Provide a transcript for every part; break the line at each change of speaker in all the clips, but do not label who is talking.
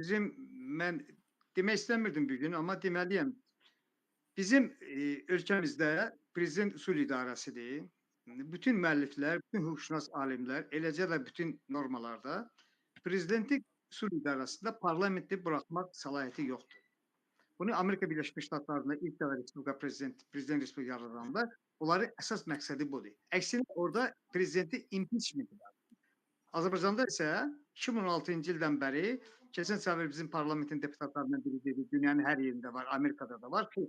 Bizim mən demək istəmirdim bu gün, amma deməliyəm. Bizim ölkəmizdə prezident usul idarəsidir. Bütün müəlliflər, bütün hüquqşünas alimlər, eləcə də bütün normalarda prezidentin usul idarəsində parlamenti buraxmaq səlahiyyəti yoxdur. Bunu Amerika Birləşmiş Ştatlarında ilk dəfə Respublika prezident Respublika yaradanda onların əsas məqsədi budur. Əksinə orada prezidenti impeachment var. Azərbaycanda isə 2016-cı ildən bəri keçən səfər bizim parlamentin deputatlarından biri dedi, dünyanın hər yerində var, Amerikada da var ki,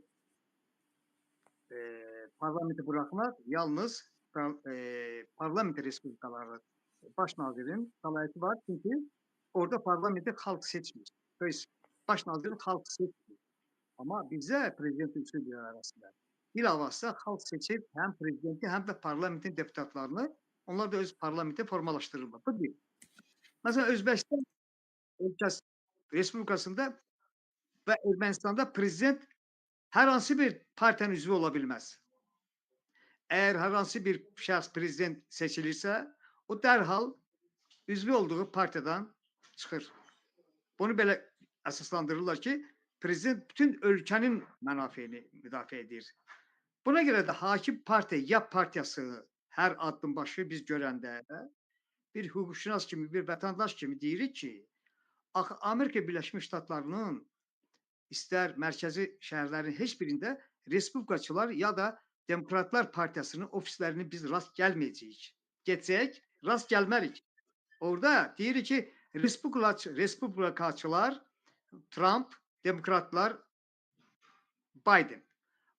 parlamenti buraxmaq yalnız parlament respublikaları baş nazirin səlahiyyəti var. Çünki orada parlamenti xalq seçmir. Baş nazirin xalq seçmir. Amma bizə prezident üsul arasında bilavasitə xalq seçib həm prezidenti, həm də parlamentin deputatlarını onlar da öz parlamenti formalaşdırırlar. Bu bir. Məsələn, Özbəkistan ölkəsi Respublikasında və Ermənistanda prezident hər hansı bir partiyanın üzvü ola bilməz. Əgər hər hansı bir şəxs prezident seçilirsə, o dərhal üzvü olduğu partiyadan çıxır. Bunu belə əsaslandırırlar ki, prezident bütün ölkənin mənafeyini müdafiə edir. Buna görə də hakim partiya, YAP partiyası hər addım başı biz görəndə bir hüquqşünas kimi, bir vətəndaş kimi deyirik ki, axı Amerika Birləşmiş Ştatlarının istər mərkəzi şəhərlərin heç birində respublikaçılar ya da Demokratlar Partiyasının ofislərini biz rast gəlməyəcəyik. Getsək, rast gəlmərik. Orada deyirik ki, respublikaçılar Trump, Demokratlar Biden.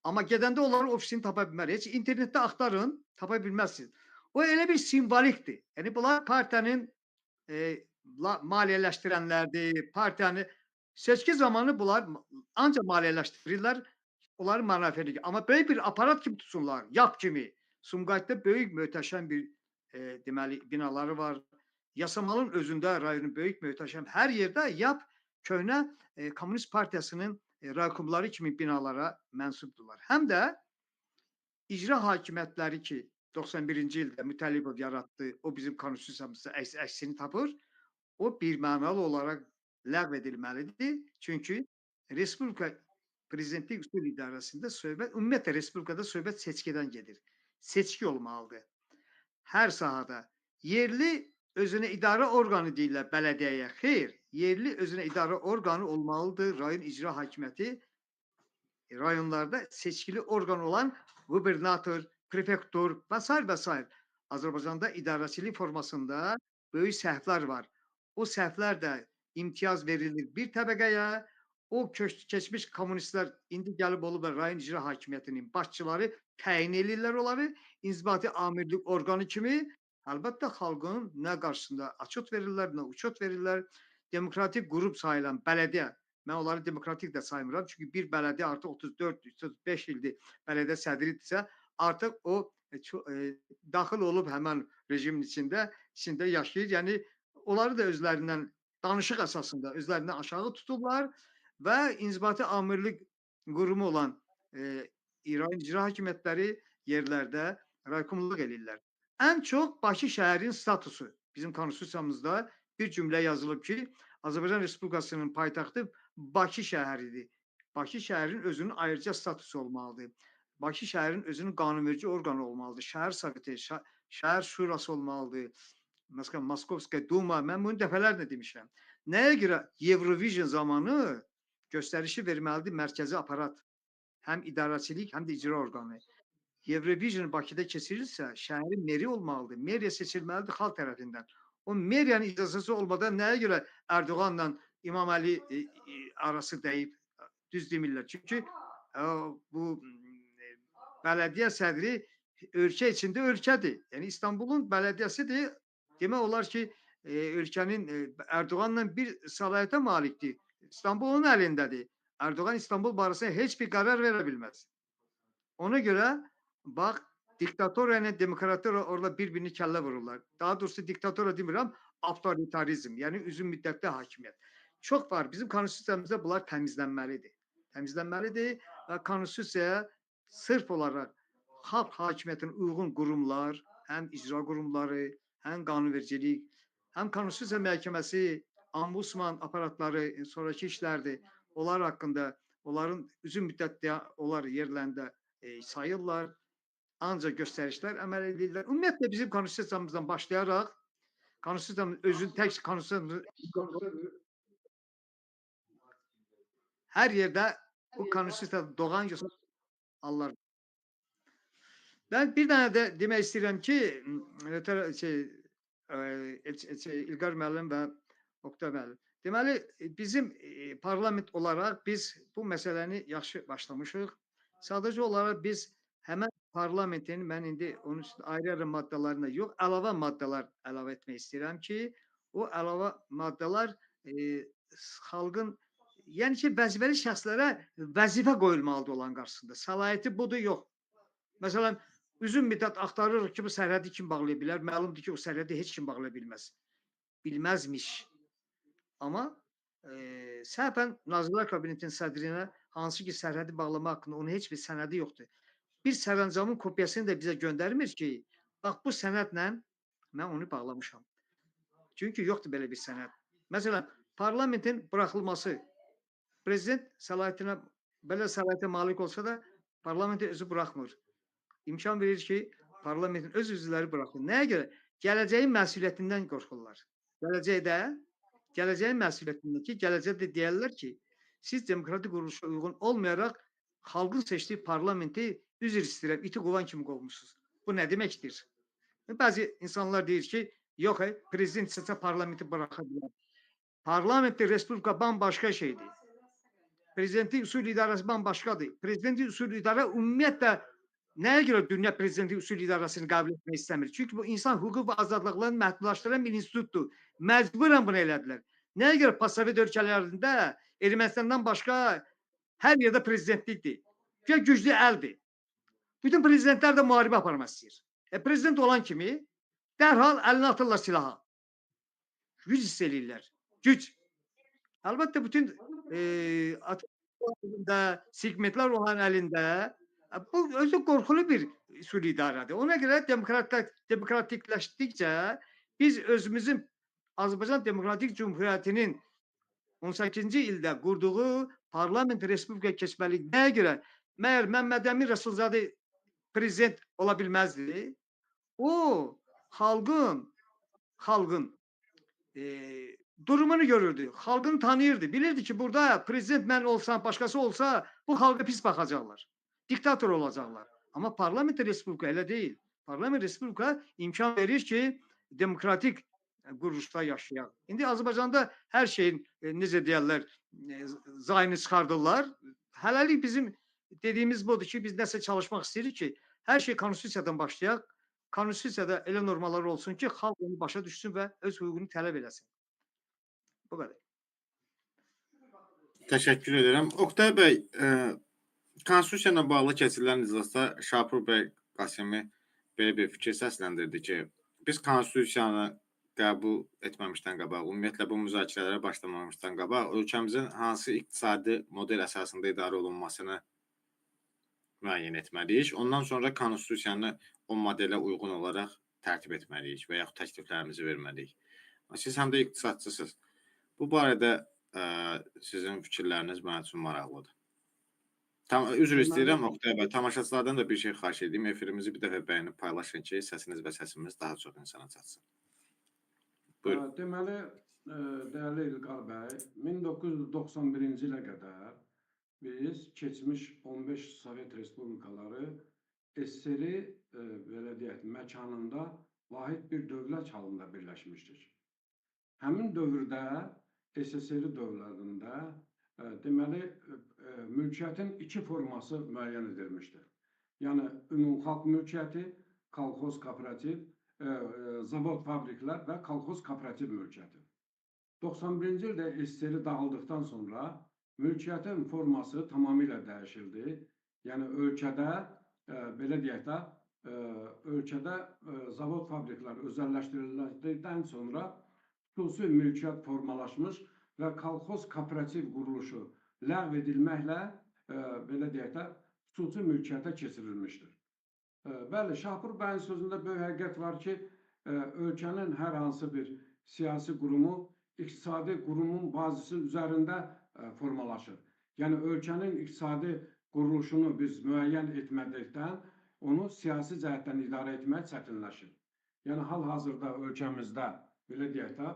Amma gedəndə onların ofisini tapa bilmərik. Heç internetdə axtarın, tapa bilməzsiniz. O elə bir simvolikdir. Yəni bunlar partiyanın maliyyələşdirənlərdir. Partiyanı seçki zamanı bunlar ancaq maliyyələşdirirlər. Onların mənafeyini. Amma böyük bir aparat kimi tutsunlar. YAP kimi. Sumqayıtda böyük möhtəşəm bir deməli binaları var. Yasamalın özündə rayonun böyük möhtəşəm. Hər yerdə YAP köhnə Komünist Partiyasının raykomları kimi binalara mənsubdurlar. Həm də icra hakimiyyətləri ki 91-ci ildə Mütəllibov yaratdı, o bizim konstitusiyamızda əksini tapır, o birmənalı olaraq ləğv edilməlidir. Çünki Respublika prezidentlik usul idarəsində söhbət, ümumiyyətlə Respublikada söhbət seçkidən gedir. Seçki olmalıdır. Hər sahədə. Yerli özünə idarə orqanı deyirlər bələdiyyəyə. Xeyr, yerli özünə idarə orqanı olmalıdır. Rayon icra hakimiyyəti rayonlarda seçkili orqan olan qubernator, prefektur və s. və s. Azərbaycanda idarəçilik formasında böyük səhvlər var. O səhvlər də imtiyaz verilir bir təbəqəyə. O keçmiş kommunistlər indi gəlib olublar rayon icra hakimiyyətinin başçıları təyin edirlər onları inzibati amirlik orqanı kimi. Əlbəttə xalqın nə qarşısında açot verirlər, nə uçot verirlər. Demokratik qrup sayılan bələdiyyə, mən onları demokratik də saymıram. Çünki bir bələdiyyə artıq 34-35 ildir bələdiyyə sədridirsə, artıq o daxil olub həmən rejimin içində yaşayır. Yəni onları da özlərindən danışıq əsasında özlərindən aşağı tutublar və inzibati amirlik qurumu olan rayon icra hakimiyyətləri yerlərdə raykomluq edirlər. Ən çox Bakı şəhərinin statusu. Bizim konstitusiyamızda bir cümlə yazılıb ki, Azərbaycan Respublikasının paytaxtı Bakı şəhəridir. Bakı şəhərin özünün ayrıca statusu olmalıdır. Bakı şəhərin özünün qanunverici orqanı olmalıdır. Şəhər Soveti, şəhər şurası olmalıdır. Məsələn, Moskovskaya Duma, mən bunu dəfələrlə demişəm. Nəyə görə Eurovision zamanı göstərişi verməlidir mərkəzi aparat? Həm idarəçilik, həm də icra orqanı. Eurovision Bakıda keçirilirsə, şəhərin meri olmalıdır. Meriya seçilməlidir xalq tərəfindən. O meriyanın icazəsi olmadan nəyə görə Erdoğanla İmam Əli arası dəyib, düz demirlər. Çünki bu bələdiyyə sədri ölkə içində ölkədir. Yəni İstanbulun bələdiyyəsidir. Demək olar ki, ölkənin Erdoğanla bir səlahiyyətə malikdir. İstanbul onun əlindədir. Erdoğan İstanbul barəsində heç bir qərar verə bilməz. Ona görə bax, diktatoriya ilə demokratiya orada bir-birini kəllə vururlar. Daha doğrusu diktatoriya demirəm, avtoritarizm, yəni uzun müddətli hakimiyyət. Çox var. Bizim konstitusiyamızda bunlar təmizlənməlidir. Təmizlənməlidir və konstitusiyaya sırf olaraq xalq hakimiyyətinə uyğun qurumlar, həm icra qurumları, həm qanunvericilik, həm konstitusiya məhkəməsi, Ombudsman aparatları, sonrakı işlərdir. Onlar haqqında, onların uzun müddətdə onlar yerlərində sayırlar. Ancaq göstərişlər əməl edirlər. Ümumiyyətlə bizim konstitusiyamızdan başlayaraq, konstitusiyamız özün tək konstitusiyamız hər yerdə bu konstitusiyada doğan Allah. Ben bir tane de demək istəyirəm ki, İlqar müəllim və Oktay müəllim. Deməli, bizim parlament olaraq biz bu məsələni yaxşı başlamışıq. Sadəcə olaraq biz həmən parlamentin, mən indi onun üçün ayrı-ayrı maddələrinə yox, əlavə maddələr əlavə etmək istəyirəm ki, o əlavə maddələr xalqın, yəni ki, vəzifəli şəxslərə vəzifə qoyulmalıdır olan qarşısında. Səlahiyyəti budur, yox. Məsələn, uzun müddət axtarırıq ki, bu sərhədi kim bağlaya bilər? Məlumdur ki, o sərhədi heç kim bağlaya bilməz. Bilməzmiş. Amma səhvən Nazirlər Kabinetinin sədrinə hansı ki, sərhədi bağlama haqqında onun heç bir sənədi yoxdur. Bir sərəncamın kopyasını da bizə göndərmir ki, bax bu sənədlə mən onu bağlamışam. Çünki yoxdur belə bir sənəd. Məsələn, parlamentin buraxılması, prezident səlahiyyətinə, belə səlahiyyətə malik olsa da parlamenti özü buraxmır. İmkan verir ki, parlamentin öz üzvləri buraxılır. Nəyə görə? Gələcəyin məsuliyyətindən qorxurlar. Gələcəyin məsuliyyətindən ki, gələcəkdə deyərlər ki, siz demokratik quruluşa uyğun olmayaraq xalqın seçdiyi parlamenti üzr istəyirəm, iti qovan kimi qovmuşsunuz. Bu nə deməkdir? Bəzi insanlar deyir ki, yox, prezident istəsə parlamenti buraxa bilər. Parlamentli respublika bambaşqa şeydir. Prezidentin usul idarəsi bambaşqadır. Prezidentin usul idarə ümumiyyətlə nəyə görə dünya prezidenti usul idarəsini qəbul etmək istəmir? Çünki bu insan hüquq və azadlıqlarını məhdudlaşdıran bir institutdur. Məcburən bunu elədilər. Nəyə görə postsovet ölkələrində Ermənistandan başqa hər yerdə prezidentlikdir? Çünki güclü əldir. Bütün prezidentlər də müharibə aparmaq istəyir. Prezident olan kimi dərhal əlini atırlar silaha. Güc hiss eləyirlər. Güc. Əlbəttə bütün əlində, segmentlər olan əlində bu özü qorxulu bir usul idarədir. Ona görə demokratikləşdikcə biz özümüzün Azərbaycan Demokratik Cümhuriyyətinin 18-ci ildə qurduğu parlament respublika keçməli. Nəyə görə? Məyər Məmməd Əmin Rəsulzadə prezident ola bilməzdi? O, xalqın durumunu görürdü. Xalqını tanıyırdı. Bilirdi ki, burada prezident mən olsam, başqası olsa bu xalqa pis baxacaqlar. Diktator olacaqlar. Amma parlament respublika elə deyil. Parlament respublika imkan verir ki, demokratik quruluşda yaşayaq. İndi Azərbaycanda hər şeyin, necə deyərlər, zayını çıxardırlar. Hələlik bizim dediyimiz budur ki, biz nəsə çalışmaq istəyirik ki, hər şey konstitusiyadan başlayaq. Konstitusiyada elə normalar olsun ki, xalq onu başa düşsün və öz hüququnu tələb eləsin. Bu qədər.
Təşəkkür edirəm. Oktay bəy, konstitusiya ilə bağlı keçirilən iclasda Şapur bəy Qasimi belə bir fikir səsləndirdi ki, biz konstitusiyanı qəbul etməmişdən qabaq, ümumiyyətlə bu müzakirələrə başlamamışdan qabaq ölkəmizin hansı iqtisadi model əsasında idarə olunmasını müəyyən etməliyik. Ondan sonra konstitusiyanı o modelə uyğun olaraq tərtib etməliyik və yaxud təkliflərimizi verməliyik. Siz həm də iqtisadçısınız. Bu barədə sizin fikirləriniz mənim üçün maraqlıdır. Üzr istəyirəm Oktay bəy, tamaşaçılardan da bir şey xahiş edeyim. Efirimizi bir dəfə bəyənib paylaşın ki, səsiniz və səsimiz daha çox insana çatsın. Buyurun.
Deməli, dəyərli İlqar bəy, 1991-ci ilə qədər biz keçmiş 15 Sovet Respublikaları SSR belə deyək, məkanında vahid bir dövlət halında birləşmişdik. Həmin dövrdə SSR dövrlərində deməli, mülkiyyətin iki forması müəyyən edilmişdir. Yəni, ümumxalq mülkiyyəti, kolxoz kooperativ, zavod fabriklər və kolxoz kooperativ mülkiyyəti. 91-ci ildə SSR dağıldıqdan sonra mülkiyyətin forması tamamilə dəyişildi. Yəni, ölkədə, belə deyək də, ölkədə zavod fabriklər özəlləşdirildikdən sonra xüsusi mülkiyyət formalaşmış və kolxoz kooperativ quruluşu ləğv edilməklə, belə deyək də, xüsusi mülkiyyətə keçirilmişdir. Bəli, Şapur bəyin sözündə böyük həqiqət var ki, ölkənin hər hansı bir siyasi qurumu iqtisadi qurumun bazısı üzərində formalaşır. Yəni ölkənin iqtisadi quruluşunu biz müəyyən etmədikdən onu siyasi cəhətdən idarə etmək çətinləşir. Yəni hal-hazırda ölkəmizdə belə deyək də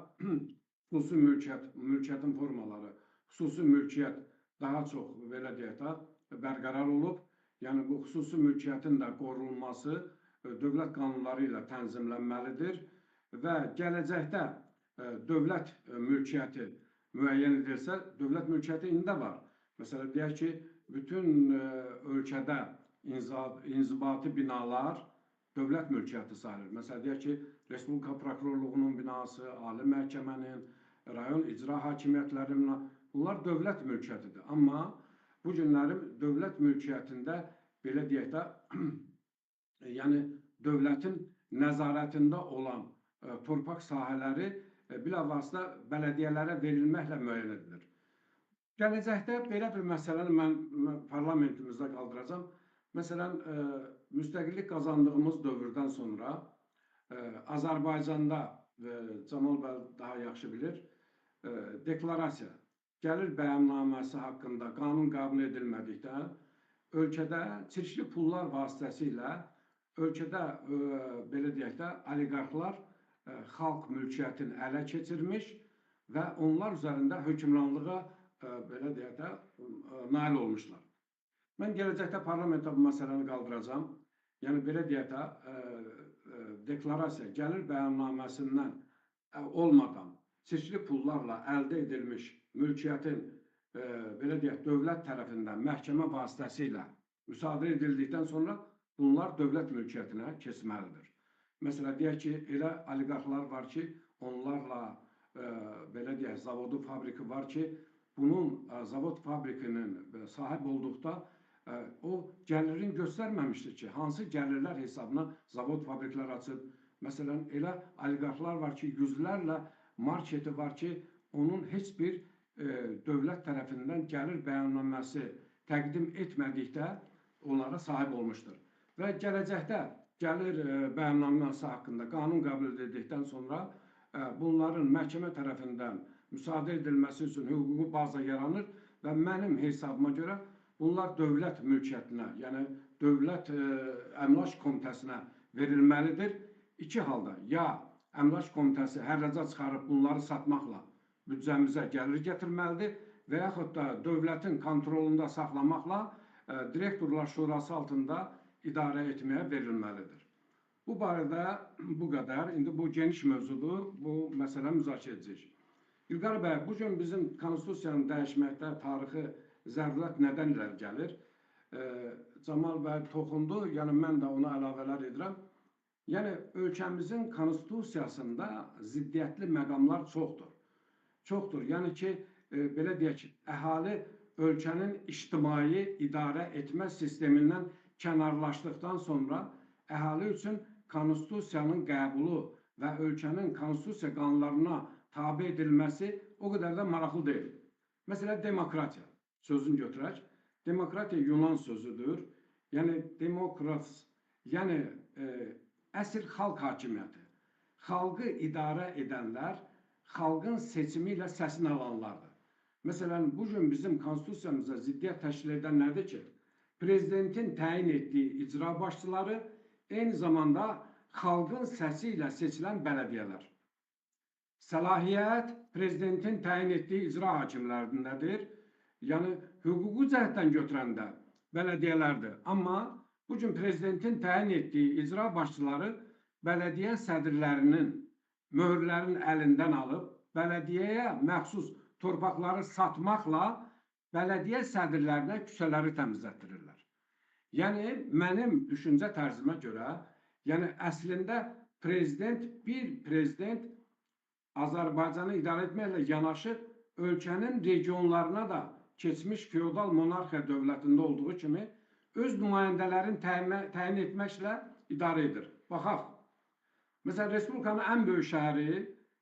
xüsusi mülkiyyətin formaları, xüsusi mülkiyyət daha çox belə deyək də bərqərar olub. Yəni bu xüsusi mülkiyyətin də qorunması dövlət qanunları ilə tənzimlənməlidir və gələcəkdə dövlət mülkiyyəti müəyyən edilsə, dövlət mülkiyyəti indi də var. Məsələn, deyək ki, bütün ölkədə inzibati binalar dövlət mülkiyyəti sayılır. Məsələn, deyək ki, Respublika Prokurorluğunun binası, Ali Məhkəmənin, rayon icra hakimiyyətlərinin, bunlar dövlət mülkiyyətidir. Amma bu günlərim dövlət mülkiyyətində belə deyək də, yəni dövlətin nəzarətində olan torpaq sahələri bilavasitə bələdiyyələrə verilməklə müəyyən edilir. Gələcəkdə belə bir məsələni mən parlamentimizdə qaldıracağam. Məsələn, müstəqillik qazandığımız dövrdən sonra Azərbaycanda, Camal bəy daha yaxşı bilir, deklarasiya, gəlir bəyənnaməsi haqqında qanun qəbul edilmədikdə, ölkədə çirkli pullar vasitəsilə ölkədə belə deyək də oliqarxlar xalq mülkiyyətini ələ keçirmiş və onlar üzərində hökmranlığa belə deyək də nail olmuşlar. Mən gələcəkdə parlamentdə bu məsələni qaldıracağam. Yəni belə deyək də deklarasiya, gəlir bəyannaməsindən olmadan çirkli pullarla əldə edilmiş mülkiyyətin belə deyək dövlət tərəfindən məhkəmə vasitəsilə müsadirə edildikdən sonra bunlar dövlət mülkiyyətinə keçməlidir. Məsələn, deyək ki, elə oliqarxlar var ki, onlarla belə deyək zavodu, fabriki var ki, bunun zavod fabrikinin sahib olduqda o gəlirin göstərməmişdir ki, hansı gəlirlər hesabına zavod fabriklər açıb. Məsələn, elə oliqarxlar var ki, yüzlərlə marketi var ki, onun heç bir dövlət tərəfindən gəlir bəyannaməsi təqdim etmədikdə onlara sahib olmuşdur. Və gələcəkdə gəlir bəyannaməsi haqqında qanun qəbul edildikdən sonra bunların məhkəmə tərəfindən müsadirə edilməsi üçün hüquqi baza yaranır və mənim hesabıma görə bunlar dövlət mülkiyyətinə, yəni dövlət əmlak komitəsinə verilməlidir. İki halda, ya əmlak komitəsi hərraca çıxarıb bunları satmaqla büdcəmizə gəlir gətirməlidir və yaxud da dövlətin kontrolunda saxlamaqla direktorlar şurası altında idarə etməyə verilməlidir. Bu barədə bu qədər. İndi bu geniş mövzudur. Bu məsələ müzakirə edəcəyik. İlqar bəy, bu gün bizim konstitusiyanı dəyişməkdə tarixi zərurət nədən irəli gəlir? Camal bəy toxundu, yəni mən də ona əlavələr edirəm. Yəni, ölkəmizin konstitusiyasında ziddiyyətli məqamlar çoxdur. Çoxdur, yəni ki, belə deyək ki, əhali ölkənin ictimai idarə etmə sistemindən kənarlaşdıqdan sonra əhali üçün konstitusiyanın qəbulu və ölkənin konstitusiya qanunlarına tabe edilməsi o qədər də maraqlı deyil. Məsələn, demokratiya sözünü götürək. Demokratiya Yunan sözüdür. Yəni, demokrats, yəni əsl xalq hakimiyyəti. Xalqı idarə edənlər, xalqın seçimi ilə səsini alanlardır. Məsələn, bugün bizim konstitusiyamıza ziddiyyət təşkil edən nədir ki? Prezidentin təyin etdiyi icra başçıları, eyni zamanda xalqın səsi ilə seçilən bələdiyyələr. Səlahiyyət prezidentin təyin etdiyi icra hakimlərindədir. Yəni, hüquqi cəhətdən götürəndə bələdiyyələrdir. Amma bugün prezidentin təyin etdiyi icra başçıları bələdiyyə sədrlərinin möhürlərin əlindən alıb, bələdiyyəyə məxsus torpaqları satmaqla bələdiyyə sədrlərinə küçələri təmizlətdirirlər. Yəni, mənim düşüncə tərzimə görə, yəni əslində bir prezident Azərbaycanı idarə etməklə yanaşı, ölkənin regionlarına da keçmiş feodal monarxiya dövlətində olduğu kimi öz nümayəndələrini təyin etməklə idarə edir. Baxaq, məsələn, Respublikanın ən böyük şəhəri,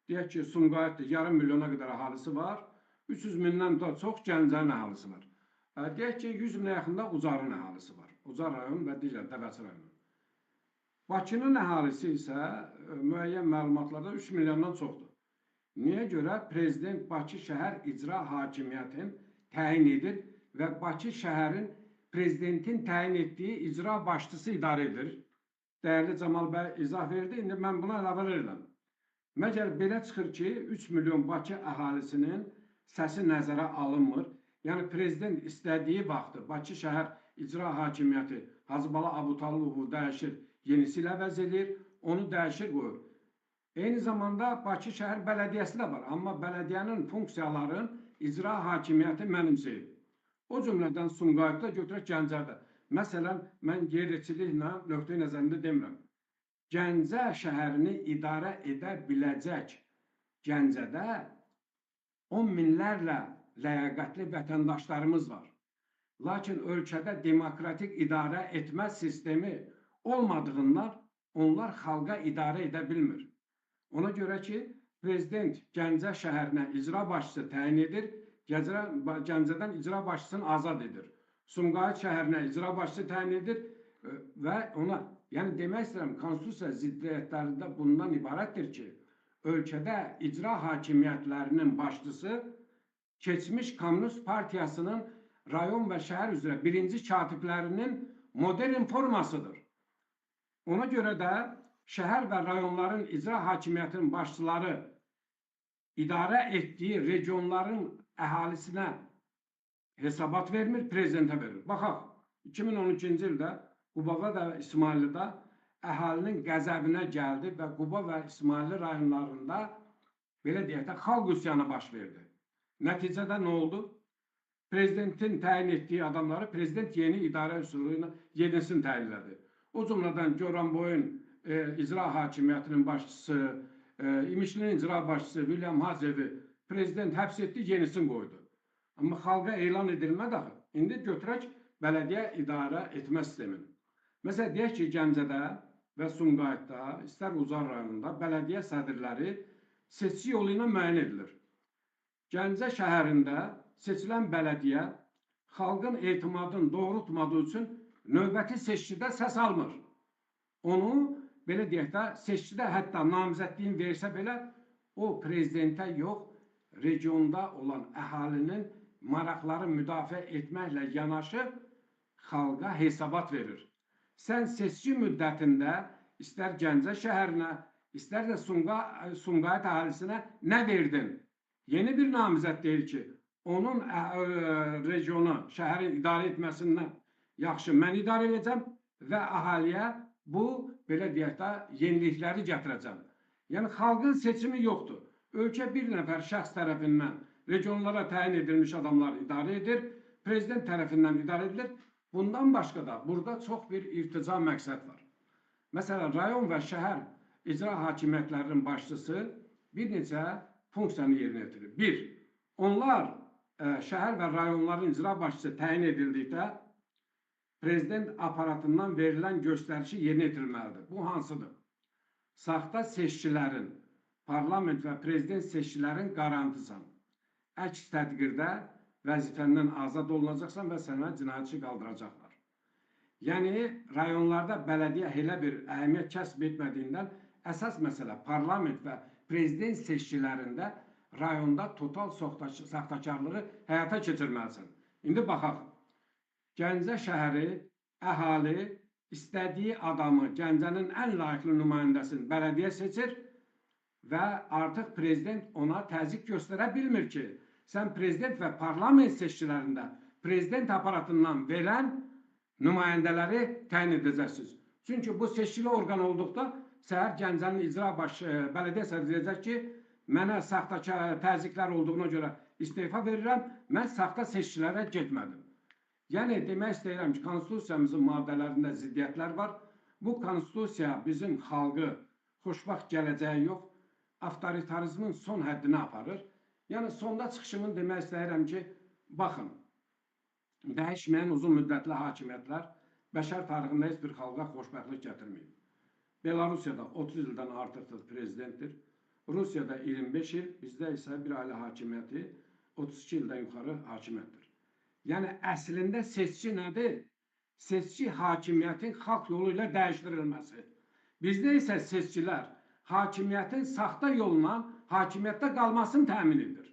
deyək ki, Sumqayıtdır, yarım milyona qədər əhalisi var, 300 mindən də çox Gəncənin əhalisi var. Deyək ki, 100 minə yaxında Ucarın əhalisi var. Ucar rayon və digər Dəvəçi rayonu. Bakının əhalisi isə müəyyən məlumatlarda 3 milyondan çoxdur. Niyə görə? Prezident Bakı şəhər icra hakimiyyətini təyin edir və Bakı şəhərin prezidentin təyin etdiyi icra başçısı idarə edir. Dəyərli Camal bəy izah verdi. İndi mən buna əlavə edirəm. Məgər belə çıxır ki, 3 milyon Bakı əhalisinin səsi nəzərə alınmır. Yəni prezident istədiyi vaxtı Bakı şəhər icra hakimiyyəti Hacıbala Abutalovu dəyişir, yenisi ilə əvəz edir, onu dəyişir, qoyur. Eyni zamanda Bakı şəhər bələdiyyəsi də var, amma bələdiyyənin funksiyaların icra hakimiyyəti mənimsəyir. O cümlədən Sumqayıtda götürək Gəncədə. Məsələn, mən yerləşikliklə nöqteyi nəzərində demirəm. Gəncə şəhərini idarə edə biləcək Gəncədə 10 minlərlə ləyaqətli vətəndaşlarımız var. Lakin ölkədə demokratik idarə etmə sistemi olmadığından onlar xalqa idarə edə bilmir. Ona görə ki, prezident Gəncə şəhərinə icra başçısı təyin edir, Gəncədən icra başçısını azad edir. Sumqayıt şəhərinə icra başçısı təyin edir və ona, yəni demək istəyirəm, konstitusiya ziddiyyətlərində bundan ibarətdir ki, ölkədə icra hakimiyyətlərinin başçısı keçmiş Komünist Partiyasının rayon və şəhər üzrə birinci katiblərinin modern formasıdır. Ona görə də şəhər və rayonların icra hakimiyyətinin başçıları idarə etdiyi regionların əhalisinə hesabat vermir, prezidentə verir. Baxaq, 2012-ci ildə Qubada və İsmaillidə əhalinin qəzəbinə gəldi və Quba və İsmailli rayonlarında belə deyək də xalq üsyanı baş verdi. Nəticədə nə oldu? Prezidentin təyin etdiyi adamları prezident yeni idarə üsulu ilə yenisini təyinlədi. O cümlədən Goranboyun icra hakimiyyətinin başçısı, İmişlinin icra başçısı William Hazevi prezident həbs etdi, yenisini qoydu. Amma xalqa elan edilmədi axı. İndi götürək bələdiyyə idarə etmə sistemini. Məsələn, deyək ki, Gəncədə və Sumqayıtda, istər Uzar rayonunda bələdiyyə sədrləri seçki yolu ilə müəyyən edilir. Gəncə şəhərində seçilən bələdiyyə xalqın etimadını doğrultmadığı üçün növbəti seçkidə səs almır. Onu, belə deyək də, seçkidə hətta namizədliyin versə belə, o prezidentə yox, regionda olan əhalinin maraqları müdafiə etməklə yanaşı xalqa hesabat verir. Sən seçki müddətində istər Gəncə şəhərinə, istər də Sumqayıt əhalisinə nə verdin? Yeni bir namizəd deyir ki, onun regionu, şəhərin idarə etməsindən yaxşı mən idarə edəcəm və əhaliyə bu, belə deyək də, yenilikləri gətirəcəm. Yəni, xalqın seçimi yoxdur. Ölkə bir nəfər şəxs tərəfindən regionlara təyin edilmiş adamlar idarə edir, prezident tərəfindən idarə edilir. Bundan başqa da burada çox bir irtica məqsəd var. Məsələn, rayon və şəhər icra hakimiyyətlərinin başçısı bir neçə funksiyanı yerinə yetirir. Bir, onlar şəhər və rayonların icra başçısı təyin edildikdə prezident aparatından verilən göstərişi yerinə yetirilməlidir. Bu hansıdır? Saxta seçkilərin, parlament və prezident seçkilərin qarantısan. Əks tədbirdə vəzifəndən azad olunacaqsan və sənə cinayətçi qaldıracaqlar. Yəni, rayonlarda bələdiyyə elə bir əhəmiyyət kəsb etmədiyindən əsas məsələ parlament və prezident seçkilərində rayonda total saxtakarlığı həyata keçirməlisən. İndi baxaq, Gəncə şəhəri, əhali istədiyi adamı, Gəncənin ən layiqli nümayəndəsini bələdiyyə seçir və artıq prezident ona təzyiq göstərə bilmir ki, sən prezident və parlament seçkilərində prezident aparatından verən nümayəndələri təyin edəcəksiniz. Çünki bu seçkili orqan olduqda səhər Gəncənin icra bələdiyyə sədri deyəcək ki, mənə saxta təzyiqlər olduğuna görə istefa verirəm, mən saxta seçkilərə getmədim. Yəni, demək istəyirəm ki, konstitusiyamızın maddələrində ziddiyyətlər var. Bu konstitusiya bizim xalqı xoşbaxt gələcəyi yox, avtoritarizmin son həddini aparır. Yəni, sonda çıxışımın demək istəyirəm ki, baxın, dəyişməyən uzun müddətli hakimiyyətlər bəşər tarixində heç bir xalqa xoşbəxtlik gətirməyib. Belarusiyada 30 ildən artıqdır prezidentdir. Rusiyada 25 il, bizdə isə bir ailə hakimiyyəti 32 ildən yuxarı hakimiyyətdir. Yəni, əslində seçki nədir? Seçki hakimiyyətin xalq yolu ilə dəyişdirilməsi. Bizdə isə seçkilər hakimiyyətin saxta yolla hakimiyyətdə qalmasını təmin edir.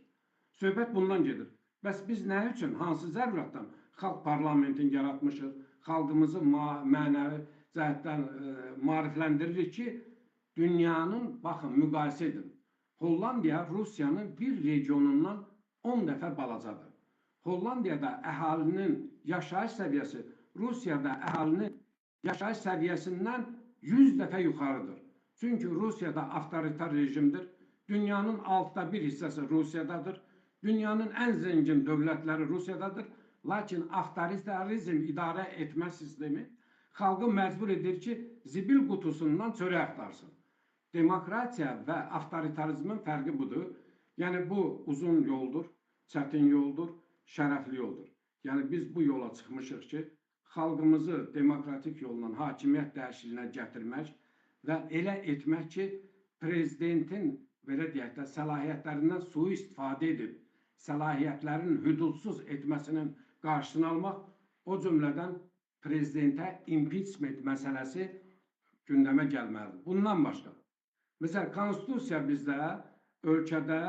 Söhbət bundan gedir. Bəs biz nə üçün, hansı zərurətdən xalq parlamentini yaratmışıq, xalqımızı mənəvi cəhətdən maarifləndiririk ki, dünyanın, baxın, müqayisə edin. Hollandiya Rusiyanın bir regionundan 10 dəfə balacadır. Hollandiyada əhalinin yaşayış səviyyəsi Rusiyada əhalinin yaşayış səviyyəsindən 100 dəfə yuxarıdır. Çünki Rusiyada avtoritar rejimdir. Dünyanın 1/6 hissəsi Rusiyadadır. Dünyanın ən zəngin dövlətləri Rusiyadadır. Lakin avtoritarizm idarə etmə sistemi xalqı məcbur edir ki, zibil qutusundan çörək axtarsın. Demokratiya və avtoritarizmin fərqi budur. Yəni bu uzun yoldur, çətin yoldur, şərəfli yoldur. Yəni biz bu yola çıxmışıq ki, xalqımızı demokratik yolla hakimiyyət dəyişikliyinə gətirmək və elə etmək ki, prezidentin belə deyək də səlahiyyətlərindən sui-istifadə edib, səlahiyyətlərin hüdudsuz etməsinin qarşısını almaq, o cümlədən prezidentə impeachment məsələsi gündəmə gəlməlidir. Bundan başqa, məsələn, konstitusiya bizdə, ölkədə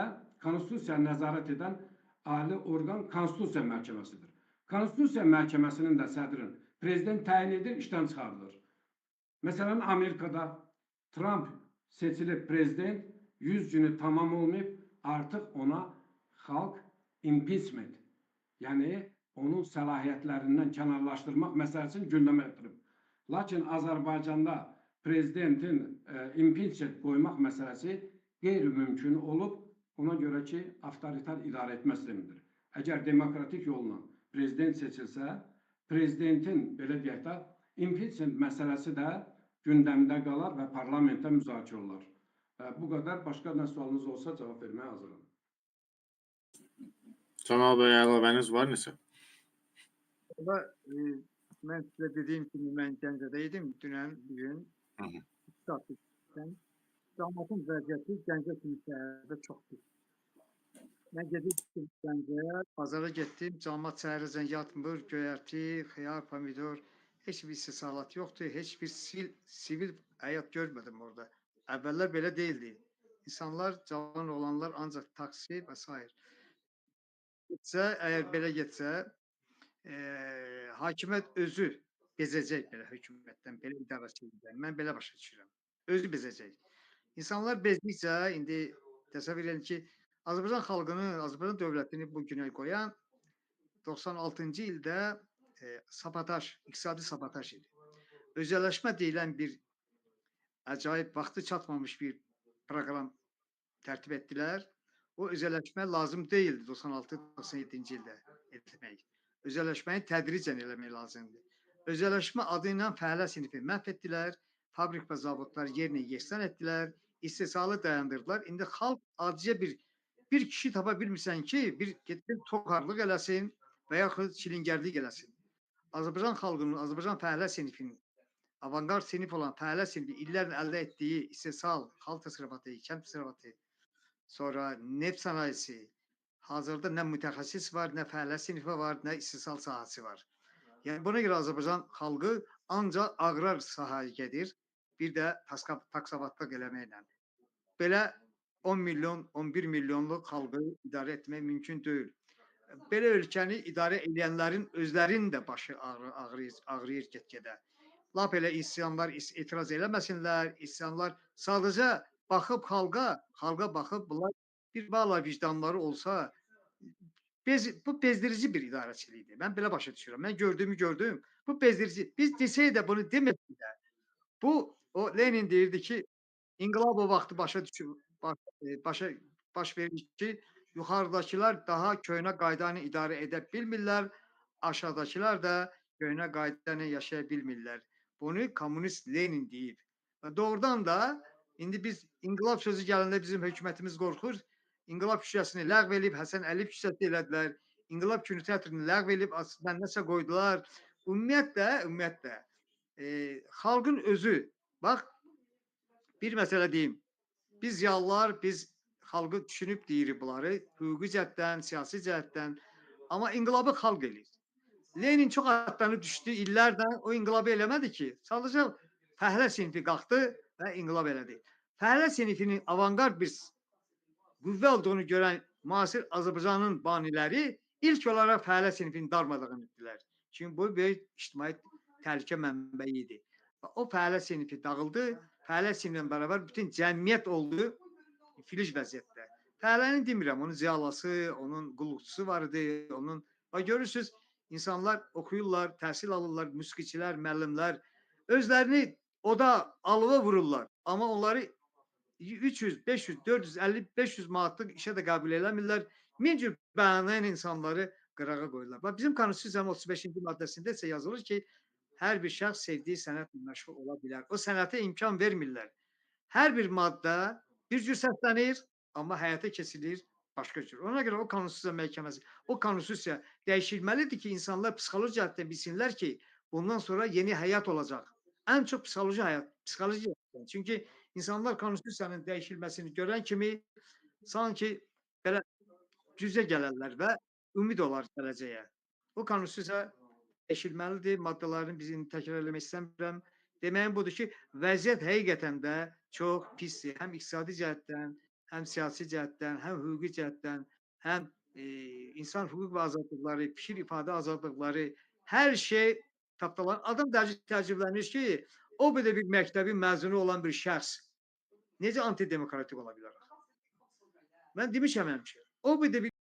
konstitusiya nəzarət edən ali orqan Konstitusiya Məhkəməsidir. Konstitusiya Məhkəməsinin də sədrin prezident təyin edir, işdən çıxarılır. Məsələn, Amerikada Trump seçilib prezident, 100 günü tamam olmayıb, artıq ona xalq impeachment, yəni onun səlahiyyətlərindən kənarlaşdırmaq məsələsini gündəmə gətirib. Lakin Azərbaycanda prezidentin impeachment qoymaq məsələsi qeyri-mümkün olub, ona görə ki, avtoritar idarə etmə sistemidir. Əgər demokratik yolla prezident seçilsə, prezidentin, belə deyək də, impeachment məsələsi də gündəmdə qalar və parlamentdə müzakirə olar. Bu qədər. Başqa nə sualınız olsa cavab verməyə hazıram.
Camal bəy, əlavəniz var nəsə?
Mən sizə dediyim kimi, mən Gəncədə idim. Dünən, bugün. Cəmiyyətin vəziyyəti Gəncə kimi şəhərdə çox pis. Mən gedim Gəncəyə, bazara getdim. Cəmiyyət səhərə zəng atmır, göyərti, xiyar, pomidor, heç bir istehsalat yoxdur. Heç bir sivil həyat görmədim orada. Əvvəllər belə deyildi. İnsanlar, cavan olanlar ancaq taksi və s. Əgər belə getsə, hakimiyyət özü bezəcək belə hökumətdən, belə idarəçilikdən. Mən belə başa düşürəm. Özü bezəcək. İnsanlar bezdikcə, indi təsəvvür edin ki, Azərbaycan xalqını, Azərbaycan dövlətini bu günə qoyan 96-cı ildə sabotaj, iqtisadi sabotaj idi. Özəlləşmə deyilən bir acayip vaxtı çatmamış bir proqram tərtib etdilər. O özəlləşmə lazım deyildi 96-97-ci ildə etmək. Özəlləşməni tədricən eləmək lazımdır. Özəlləşmə adı ilə fəhlə sinifi məhv etdilər, fabrik və zavodlar yerinə yeksan etdilər, istehsalı dayandırdılar. İndi xalq adicə bir kişi tapa bilmirsən ki, bir getsin tokarlıq eləsin və yaxud çilingərlik eləsin. Azərbaycan xalqının, Azərbaycan fəhlə sinifinin, avangard sinif olan fəhlə sinifi illərlə əldə etdiyi istehsal, xalq təsərrüfatı, kənd təsərrüfatı, sonra neft sənayesi, hazırda nə mütəxəssis var, nə fəhlə sinifi var, nə istehsal sahəsi var. Yəni buna görə Azərbaycan xalqı ancaq aqrar sahəyə gedir, bir də taksavatlıq eləməklə. Belə 10 milyon, 11 milyonluq xalqı idarə etmək mümkün deyil. Belə ölkəni idarə edənlərin özlərinin də başı ağrıyır get-gedə. Lap elə isyanlar etiraz eləməsinlər, isyanlar sadəcə baxıb xalqa baxıb bunlar bir bala vicdanları olsa, bu bezdirici bir idarəçilikdir. Mən belə başa düşürəm. Mən gördüyümü gördüm. Bu bezdirici. Biz desək də bunu demədik də. Bu, o Lenin deyirdi ki, İnqilab o vaxtı baş verir ki, yuxarıdakılar daha köhnə qayda ilə idarə edə bilmirlər, aşağıdakılar da köhnə qayda ilə yaşaya bilmirlər. Bunu kommunist Lenin deyib. Və doğrudan da indi biz inqilab sözü gələndə bizim hökumətimiz qorxur. İnqilab küçəsini ləğv edib, Həsən Əliyev küçəsi elədilər. İnqilab kinoteatrını ləğv edib, nəsə qoydular. Ümumiyyətlə, xalqın özü, bax, bir məsələ deyim. Biz ziyalılar, biz xalqı düşünüb deyirik bunları, hüquqi cəhətdən, siyasi cəhətdən. Amma inqilabı xalq eləyir. Lenin çox atlanıb düşdü, illərdən o inqilabı eləmədi ki, sadəcə fəhlə sinifi qalxdı və inqilab elədi. Fəhlə sinifinin avangard bir qüvvə olduğunu görən müasir Azərbaycanın baniləri ilk olaraq fəhlə sinifini darmadağın etdilər. Çünki bu böyük ictimai təhlükə mənbəyi idi. O fəhlə sinifi dağıldı, fəhlə siniflə bərabər bütün cəmiyyət oldu filic vəziyyətdə. Fəhləni demirəm, onun ziyalası, onun qulluqçusu var idi, onun görürsüz, insanlar oxuyurlar, təhsil alırlar, musiqiçilər, müəllimlər özlərini oda alova vururlar. Amma onları 300, 500, 450, 500 manatlıq işə də qəbul eləmirlər. Min cür bəhanə ilə insanları qırağa qoyurlar. Bax, bizim Konstitusiyanın 35-ci maddəsində isə yazılır ki, hər bir şəxs sevdiyi sənətlə məşğul ola bilər. O sənətə imkan vermirlər. Hər bir maddə bir cür səslənir, amma həyata keçirilir başqa cür. Ona görə o Konstitusiya məhkəməsi, o Konstitusiya dəyişilməlidir ki, insanlar psixoloji cəhətdən bilsinlər ki, bundan sonra yeni həyat olacaq. Ən çox psixoloji həyat, psixoloji cəhətdən. Çünki insanlar Konstitusiyanın dəyişilməsini görən kimi sanki belə güzə gələrlər və ümid olar gələcəyə. O Konstitusiya dəyişilməlidir. Maddələrini bizim təkrar eləmək istəmirəm. Deməyim budur ki, vəziyyət həqiqətən də çox pisdir. Həm iqtisadi cəhətdən, həm siyasi cəhətdən, həm hüquqi cəhətdən, həm insan hüquq və azadlıqları, fikir ifadə azadlıqları, hər şey tapdalanır. Adam təəccüblənir ki, o belə bir məktəbin məzunu olan bir şəxs necə antidemokratik ola bilər? Mən demişəm həmişə. O belə bir